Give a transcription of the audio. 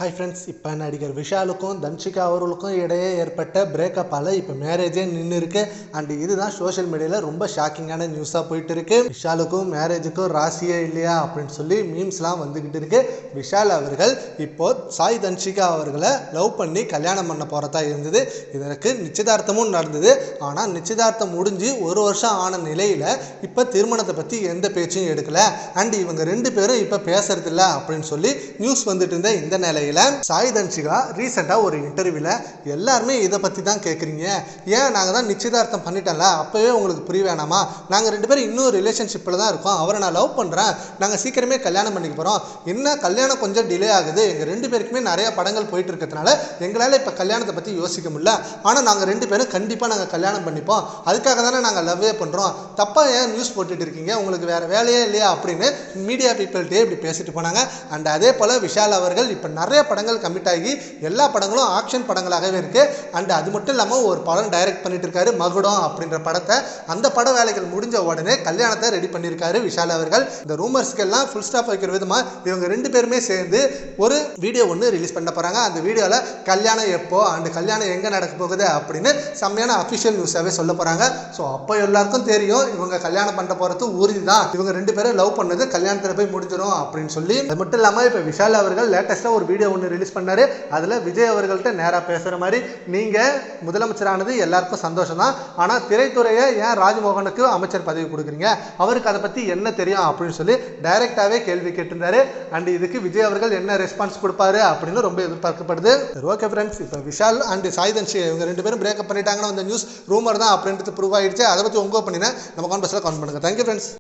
Hi friends, இப்போ நடிகர் விஷாலுக்கும் தன்ஷிகா அவர்களுக்கும் இடையே ஏற்பட்ட பிரேக்கப்பால் இப்போ மேரேஜே நின்று இருக்கு. அண்ட் இதுதான் சோஷியல் மீடியாவில் ரொம்ப ஷாக்கிங்கான நியூஸாக போயிட்டு இருக்கு. விஷாலுக்கும் மேரேஜுக்கும் ராசியே இல்லையா அப்படின்னு சொல்லி மீம்ஸ்லாம் வந்துக்கிட்டு இருக்கு. விஷால் அவர்கள் இப்போ சாய் தன்ஷிகா அவர்களை லவ் பண்ணி கல்யாணம் பண்ண போகிறதா இருந்தது. இதற்கு நிச்சயதார்த்தமும் நடந்தது. ஆனால் நிச்சயதார்த்தம் முடிஞ்சு ஒரு வருஷம் ஆன நிலையில் இப்போ திருமணத்தை பற்றி எந்த பேச்சும் எடுக்கல. அண்ட் இவங்க ரெண்டு பேரும் இப்போ பேசுறதில்ல அப்படின்னு சொல்லி நியூஸ் வந்துட்டு இருந்த இந்த நிலையில் சாய் தன்ஷிகா ரீசெண்டாக ஒரு இன்டர்வியூவில் எல்லாருமே இதை பற்றி தான் கேட்குறீங்க, ஏன் நாங்கள் தான் நிச்சயதார்த்தம் பண்ணிட்டோம்ல, அப்போவே உங்களுக்கு புரிய வேணாமா, நாங்கள் ரெண்டு பேரும் இன்னும் ரிலேஷன்ஷிப்பில் தான் இருக்கோம், அவரை நான் லவ் பண்ணுறேன், நாங்கள் சீக்கிரமே கல்யாணம் பண்ணிக்க போகிறோம், என்ன கல்யாணம் கொஞ்சம் டிலே ஆகுது, எங்கள் ரெண்டு பேருக்குமே நிறைய படங்கள் போயிட்டு இருக்கிறதுனால எங்களால் இப்போ கல்யாணத்தை பற்றி யோசிக்க முடியல, ஆனால் நாங்கள் ரெண்டு பேரும் கண்டிப்பாக நாங்கள் கல்யாணம் பண்ணிப்போம், அதுக்காக தானே நாங்கள் லவ்வே பண்ணுறோம், தப்பாக ஏன் நியூஸ் போட்டுட்டு இருக்கீங்க, உங்களுக்கு வேறு வேலையே இல்லையா அப்படின்னு மீடியா பீப்புள்கிட்டே இப்படி பேசிட்டு போனாங்க. அண்ட் அதே போல் விஷால் அவர்கள் இப்போ நிறைய படங்கள் கமிட் ஆகி எல்லா படங்களும் ஆக்ஷன் படங்களாகவே இருக்கு. அண்ட் அது மட்டும் இல்லாமல் ஒரு படம் டைரக்ட் பண்ணிட்டு இருக்காரு, மகுடம் அப்படின்ற படத்தை. அந்த பட வேலைகள் முடிஞ்ச உடனே கல்யாணத்தை ரெடி பண்ணியிருக்காரு விஷால் அவர்கள். இந்த ரூமர்ஸ்க்கெல்லாம் ஃபுல் ஸ்டாப் வைக்கிற விதமாக இவங்க ரெண்டு பேருமே சேர்ந்து ஒரு வீடியோ ஒன்று ரிலீஸ் பண்ண போகிறாங்க. அந்த வீடியோவில் கல்யாணம் எப்போ அண்ட் கல்யாணம் எங்கே நடக்க போகுது அப்படின்னு செம்மையான அஃபிஷியல் நியூஸாகவே சொல்ல போகிறாங்க. ஸோ அப்போ எல்லாருக்கும் தெரியும் இவங்க கல்யாணம் பண்ண போகிறது உறுதி தான், இவங்க ரெண்டு பேரும் லவ் பண்ணது கல்யாணத்தில் போய் முடிஞ்சிடும் அப்படின்னு சொல்லி. அது மட்டும் இல்லாமல் இப்போ விஷால் அவர்கள் லேட்டஸ்ட்டாக ஒரு வீடியோ ஒன்று ரிலீஸ் பண்ணாரு. அதில் விஜய் அவர்கள்ட்ட நேராக பேசுகிற மாதிரி, நீங்கள் முதலமைச்சரானது எல்லாருக்கும் சந்தோஷம் தான், ஆனால் திரைத்துறையை ஏன் ராஜ்மோகனுக்கு அமைச்சர் பதவி கொடுக்குறீங்க, அவருக்கு அதை பற்றி என்ன தெரியும் அப்படின்னு சொல்லி டைரெக்டாகவே கேள்வி கேட்டிருந்தாரு. அண்ட் இதுக்கு விஜய் அவர்கள் என்ன ரெஸ்பான்ஸ் கொடுப்பாரு அப்படின்னு ரொம்ப எதிர்பார்க்கப்படுது. ஓகே ஃப்ரெண்ட்ஸ், இப்போ விஷால் அண்ட் சாய் தன்ஷிகா இவங்க ரெண்டு பேரும் பிரேக்கப் பண்ணிட்டாங்கன்னு அந்த நியூஸ் ரூமர் தான் அப்படின்றது ப்ரூவ் ஆகிடுச்சு. அதை பற்றி உங்க பண்ணினேன் நம்ம கான்பஸில் கவுண்ட் பண்ணுங்கள். Thank you friends.